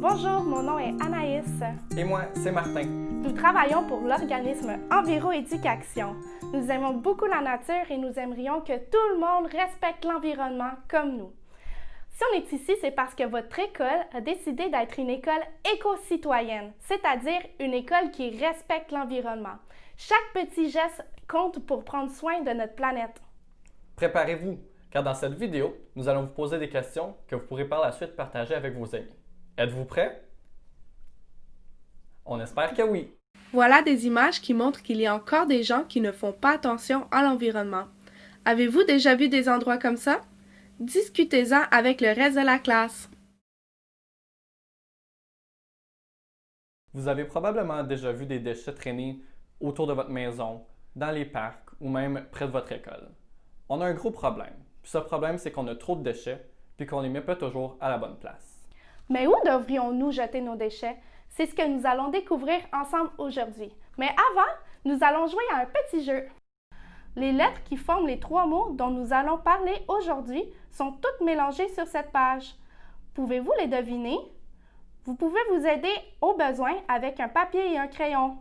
Bonjour, mon nom est Anaïs. Et moi, c'est Martin. Nous travaillons pour l'organisme Enviroéducation. Nous aimons beaucoup la nature et nous aimerions que tout le monde respecte l'environnement comme nous. Si on est ici, c'est parce que votre école a décidé d'être une école éco-citoyenne, c'est-à-dire une école qui respecte l'environnement. Chaque petit geste compte pour prendre soin de notre planète. Préparez-vous, car dans cette vidéo, nous allons vous poser des questions que vous pourrez par la suite partager avec vos amis. Êtes-vous prêts? On espère que oui. Voilà des images qui montrent qu'il y a encore des gens qui ne font pas attention à l'environnement. Avez-vous déjà vu des endroits comme ça? Discutez-en avec le reste de la classe. Vous avez probablement déjà vu des déchets traîner autour de votre maison, dans les parcs ou même près de votre école. On a un gros problème. Puis ce problème, c'est qu'on a trop de déchets puis qu'on ne les met pas toujours à la bonne place. Mais où devrions-nous jeter nos déchets? C'est ce que nous allons découvrir ensemble aujourd'hui. Mais avant, nous allons jouer à un petit jeu. Les lettres qui forment les 3 mots dont nous allons parler aujourd'hui sont toutes mélangées sur cette page. Pouvez-vous les deviner? Vous pouvez vous aider au besoin avec un papier et un crayon.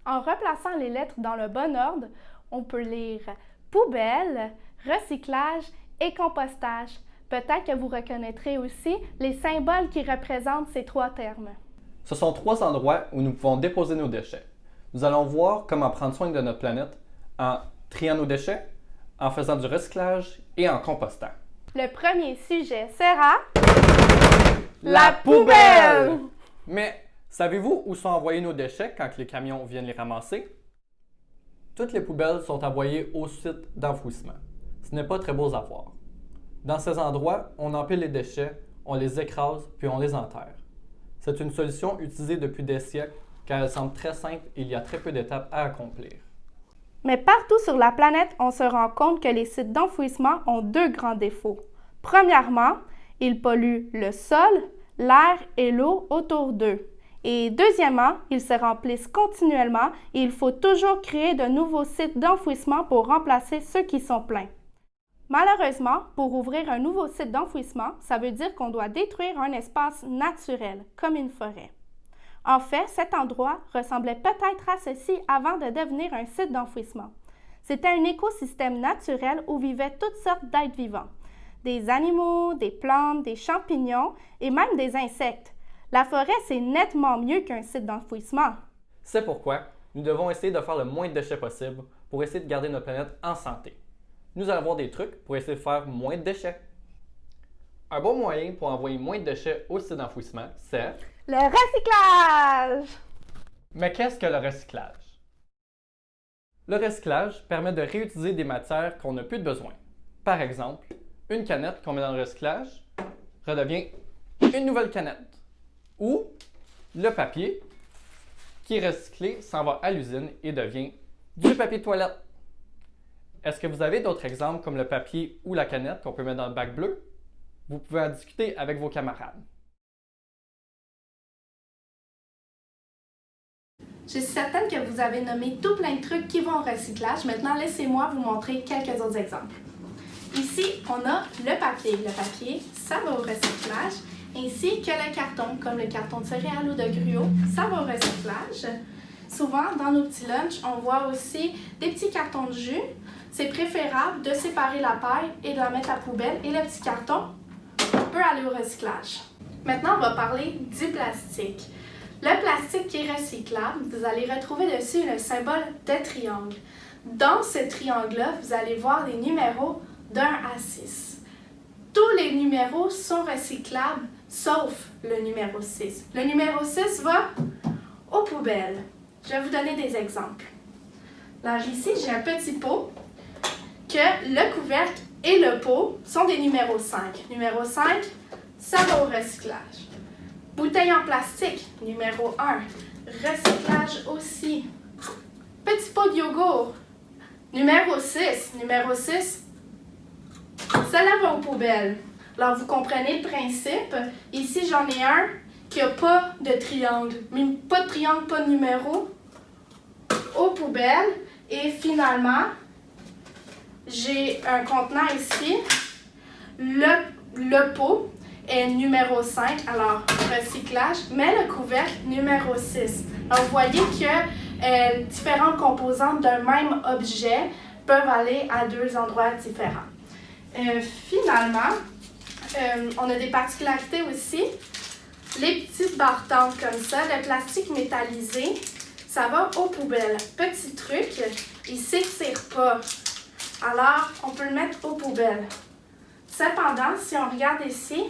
En replaçant les lettres dans le bon ordre, on peut lire poubelle, recyclage et compostage. Peut-être que vous reconnaîtrez aussi les symboles qui représentent ces 3 termes. Ce sont 3 endroits où nous pouvons déposer nos déchets. Nous allons voir comment prendre soin de notre planète en triant nos déchets, en faisant du recyclage et en compostant. Le premier sujet sera La poubelle! Mais savez-vous où sont envoyés nos déchets quand les camions viennent les ramasser? Toutes les poubelles sont envoyées au site d'enfouissement. Ce n'est pas très beau à voir. Dans ces endroits, on empile les déchets, on les écrase puis on les enterre. C'est une solution utilisée depuis des siècles car elle semble très simple et il y a très peu d'étapes à accomplir. Mais partout sur la planète, on se rend compte que les sites d'enfouissement ont 2 grands défauts. Premièrement, ils polluent le sol, l'air et l'eau autour d'eux. Et deuxièmement, ils se remplissent continuellement et il faut toujours créer de nouveaux sites d'enfouissement pour remplacer ceux qui sont pleins. Malheureusement, pour ouvrir un nouveau site d'enfouissement, ça veut dire qu'on doit détruire un espace naturel, comme une forêt. En fait, cet endroit ressemblait peut-être à ceci avant de devenir un site d'enfouissement. C'était un écosystème naturel où vivaient toutes sortes d'êtres vivants. Des animaux, des plantes, des champignons et même des insectes. La forêt, c'est nettement mieux qu'un site d'enfouissement. C'est pourquoi nous devons essayer de faire le moins de déchets possible pour essayer de garder notre planète en santé. Nous allons voir des trucs pour essayer de faire moins de déchets. Un bon moyen pour envoyer moins de déchets au site d'enfouissement, c'est le recyclage! Mais qu'est-ce que le recyclage? Le recyclage permet de réutiliser des matières qu'on n'a plus de besoin. Par exemple, une canette qu'on met dans le recyclage redevient une nouvelle canette. Ou le papier qui est recyclé s'en va à l'usine et devient du papier de toilette. Est-ce que vous avez d'autres exemples comme le papier ou la canette qu'on peut mettre dans le bac bleu? Vous pouvez en discuter avec vos camarades. Je suis certaine que vous avez nommé tout plein de trucs qui vont au recyclage. Maintenant, laissez-moi vous montrer quelques autres exemples. Ici, on a le papier. Le papier, ça va au recyclage, ainsi que le carton, comme le carton de céréales ou de gruau, ça va au recyclage. Souvent, dans nos petits lunchs, on voit aussi des petits cartons de jus. C'est préférable de séparer la paille et de la mettre à la poubelle et le petit carton peut aller au recyclage. Maintenant, on va parler du plastique. Le plastique qui est recyclable, vous allez retrouver dessus le symbole de triangle. Dans ce triangle-là, vous allez voir des numéros d'1 à 6. Tous les numéros sont recyclables, sauf le numéro 6. Le numéro 6 va aux poubelles. Je vais vous donner des exemples. Alors ici, j'ai un petit pot que le couvercle et le pot sont des numéros 5. Numéro 5, ça va au recyclage. Bouteille en plastique, numéro 1. Recyclage aussi. Petit pot de yogourt, numéro 6. Numéro 6, cela va aux poubelles. Alors, vous comprenez le principe. Ici, j'en ai un qui n'a pas de triangle. Pas de triangle, pas de numéro. Aux poubelles. Et finalement, j'ai un contenant ici. Le pot est numéro 5, alors recyclage, mais le couvercle numéro 6. Alors, vous voyez que différentes composantes d'un même objet peuvent aller à deux endroits différents. Finalement, on a des particularités aussi. Les petites barres tendres comme ça, le plastique métallisé, ça va aux poubelles. Petit truc, il ne s'étire pas. Alors, on peut le mettre aux poubelles. Cependant, si on regarde ici,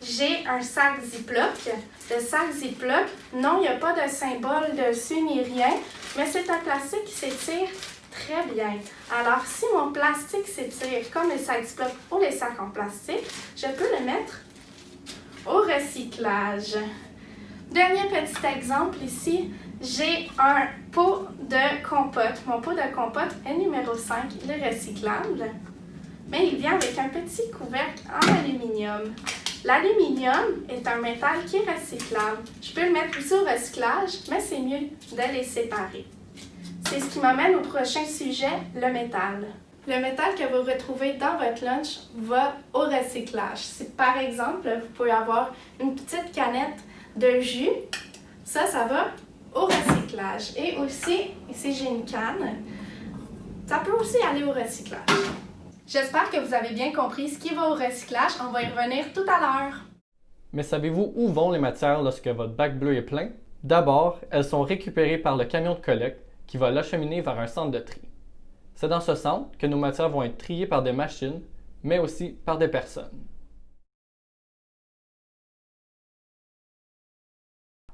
j'ai un sac Ziploc. Le sac Ziploc, non, il n'y a pas de symbole dessus ni rien, mais c'est un plastique qui s'étire très bien. Alors, si mon plastique s'étire comme les sacs Ziploc ou les sacs en plastique, je peux le mettre au recyclage. Dernier petit exemple ici, j'ai un pot de compote. Mon pot de compote est numéro 5, il est recyclable, mais il vient avec un petit couvercle en aluminium. L'aluminium est un métal qui est recyclable. Je peux le mettre aussi au recyclage, mais c'est mieux de les séparer. C'est ce qui m'amène au prochain sujet, le métal. Le métal que vous retrouvez dans votre lunch va au recyclage. Si par exemple, vous pouvez avoir une petite canette de jus, ça va au recyclage. Et aussi, ici j'ai une canne, ça peut aussi aller au recyclage. J'espère que vous avez bien compris ce qui va au recyclage. On va y revenir tout à l'heure. Mais savez-vous où vont les matières lorsque votre bac bleu est plein? D'abord, elles sont récupérées par le camion de collecte qui va l'acheminer vers un centre de tri. C'est dans ce centre que nos matières vont être triées par des machines, mais aussi par des personnes.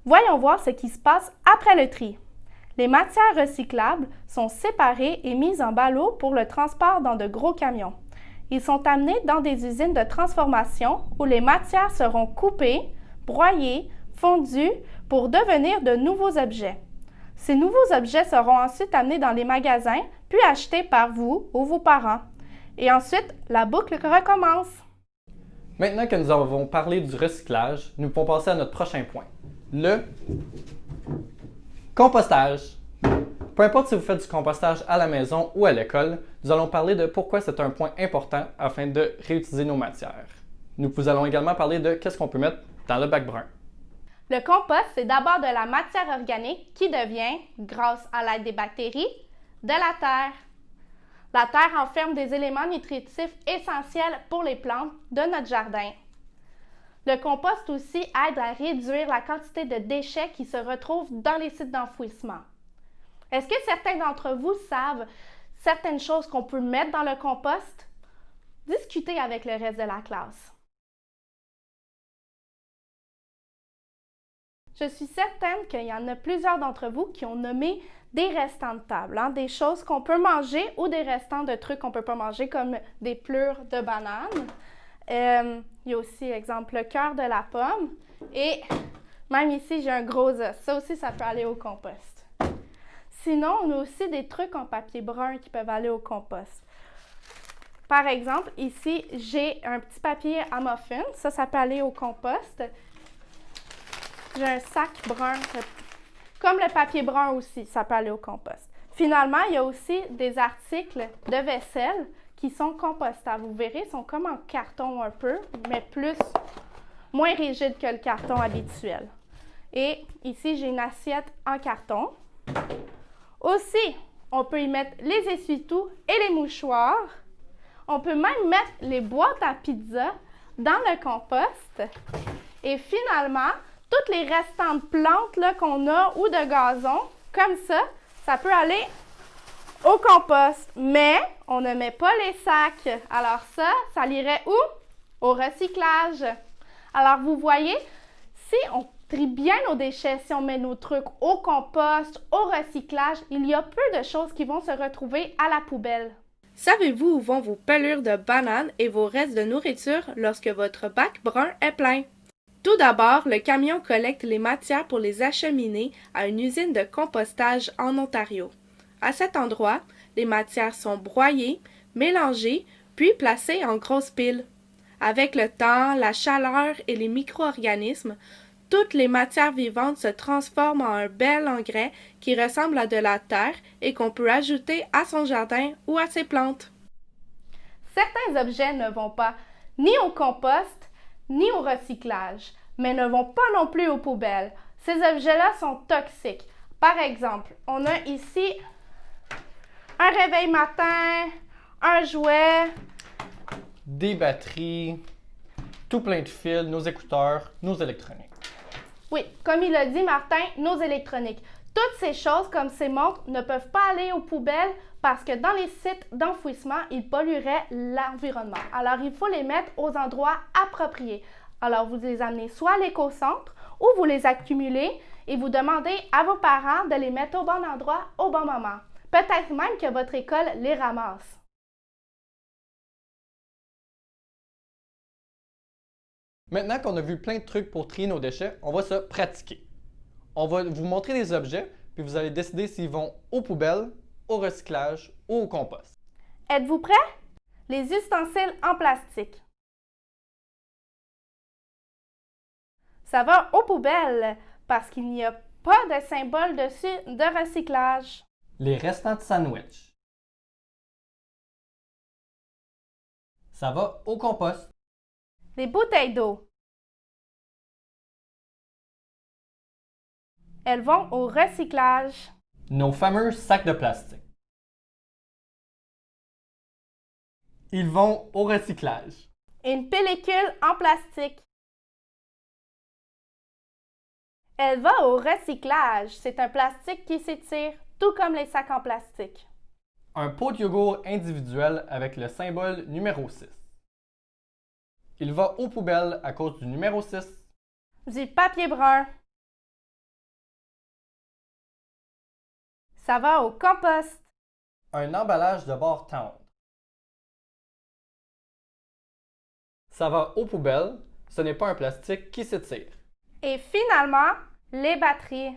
Voyons voir ce qui se passe après le tri. Les matières recyclables sont séparées et mises en ballots pour le transport dans de gros camions. Ils sont amenés dans des usines de transformation où les matières seront coupées, broyées, fondues pour devenir de nouveaux objets. Ces nouveaux objets seront ensuite amenés dans les magasins puis achetés par vous ou vos parents. Et ensuite, la boucle recommence. Maintenant que nous avons parlé du recyclage, nous pouvons passer à notre prochain point, le compostage. Peu importe si vous faites du compostage à la maison ou à l'école, nous allons parler de pourquoi c'est un point important afin de réutiliser nos matières. Nous vous allons également parler de qu'est-ce qu'on peut mettre dans le bac brun. Le compost, c'est d'abord de la matière organique qui devient, grâce à l'aide des bactéries, de la terre. La terre renferme des éléments nutritifs essentiels pour les plantes de notre jardin. Le compost aussi aide à réduire la quantité de déchets qui se retrouvent dans les sites d'enfouissement. Est-ce que certains d'entre vous savent certaines choses qu'on peut mettre dans le compost? Discutez avec le reste de la classe. Je suis certaine qu'il y en a plusieurs d'entre vous qui ont nommé des restants de table, des choses qu'on peut manger ou des restants de trucs qu'on ne peut pas manger comme des pelures de banane. Il y a aussi, exemple, le cœur de la pomme. Et même ici, j'ai un gros os. Ça aussi, ça peut aller au compost. Sinon, on a aussi des trucs en papier brun qui peuvent aller au compost. Par exemple, ici, j'ai un petit papier à muffin. Ça peut aller au compost. J'ai un sac brun, comme le papier brun aussi, ça peut aller au compost. Finalement, il y a aussi des articles de vaisselle qui sont compostables. Vous verrez, ils sont comme en carton un peu, mais moins rigides que le carton habituel. Et ici, j'ai une assiette en carton. Aussi, on peut y mettre les essuie-tout et les mouchoirs. On peut même mettre les boîtes à pizza dans le compost. Et finalement, toutes les restants de plantes qu'on a ou de gazon, comme ça peut aller au compost. Mais on ne met pas les sacs. Alors ça irait où? Au recyclage. Alors vous voyez, si on trie bien nos déchets, si on met nos trucs au compost, au recyclage, il y a peu de choses qui vont se retrouver à la poubelle. Savez-vous où vont vos pelures de bananes et vos restes de nourriture lorsque votre bac brun est plein? Tout d'abord, le camion collecte les matières pour les acheminer à une usine de compostage en Ontario. À cet endroit, les matières sont broyées, mélangées, puis placées en grosses piles. Avec le temps, la chaleur et les micro-organismes, toutes les matières vivantes se transforment en un bel engrais qui ressemble à de la terre et qu'on peut ajouter à son jardin ou à ses plantes. Certains objets ne vont pas ni au compost, ni au recyclage, mais ne vont pas non plus aux poubelles. Ces objets-là sont toxiques. Par exemple, on a ici un réveil matin, un jouet, des batteries, tout plein de fils, nos écouteurs, nos électroniques. Oui, comme il a dit Martin, nos électroniques. Toutes ces choses comme ces montres ne peuvent pas aller aux poubelles parce que dans les sites d'enfouissement, ils pollueraient l'environnement. Alors, il faut les mettre aux endroits appropriés. Alors, vous les amenez soit à l'éco-centre ou vous les accumulez et vous demandez à vos parents de les mettre au bon endroit au bon moment. Peut-être même que votre école les ramasse. Maintenant qu'on a vu plein de trucs pour trier nos déchets, on va se pratiquer. On va vous montrer des objets, puis vous allez décider s'ils vont aux poubelles, au recyclage ou au compost. Êtes-vous prêts? Les ustensiles en plastique. Ça va aux poubelles parce qu'il n'y a pas de symbole dessus de recyclage. Les restants de sandwich. Ça va au compost. Les bouteilles d'eau. Elles vont au recyclage. Nos fameux sacs de plastique. Ils vont au recyclage. Une pellicule en plastique. Elle va au recyclage. C'est un plastique qui s'étire, tout comme les sacs en plastique. Un pot de yogourt individuel avec le symbole numéro 6. Il va aux poubelles à cause du numéro 6. Du papier brun. Ça va au compost. Un emballage de bord tendre. Ça va aux poubelles. Ce n'est pas un plastique qui s'étire. Et finalement, les batteries.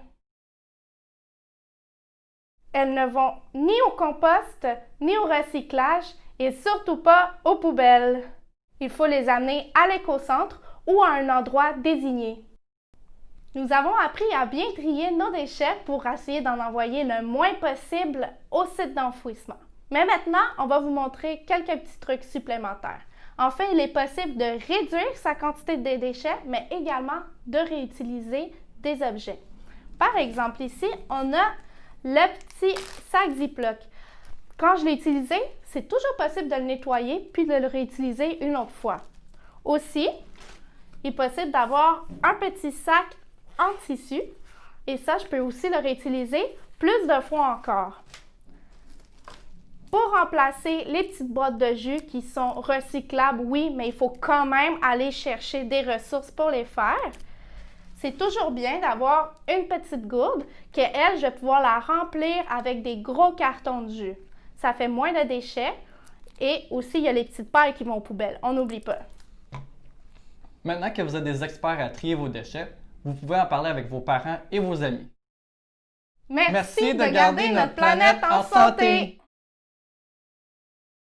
Elles ne vont ni au compost, ni au recyclage et surtout pas aux poubelles. Il faut les amener à l'éco-centre ou à un endroit désigné. Nous avons appris à bien trier nos déchets pour essayer d'en envoyer le moins possible au site d'enfouissement. Mais maintenant, on va vous montrer quelques petits trucs supplémentaires. Enfin, il est possible de réduire sa quantité de déchets, mais également de réutiliser des objets. Par exemple, ici, on a le petit sac Ziploc. Quand je l'ai utilisé, c'est toujours possible de le nettoyer puis de le réutiliser une autre fois. Aussi, il est possible d'avoir un petit sac en tissu et ça, je peux aussi le réutiliser plus de fois encore. Pour remplacer les petites boîtes de jus qui sont recyclables, oui, mais il faut quand même aller chercher des ressources pour les faire. C'est toujours bien d'avoir une petite gourde que elle, je vais pouvoir la remplir avec des gros cartons de jus. Ça fait moins de déchets et aussi il y a les petites pailles qui vont aux poubelles. On n'oublie pas. Maintenant que vous êtes des experts à trier vos déchets, vous pouvez en parler avec vos parents et vos amis. Merci de garder notre planète en santé!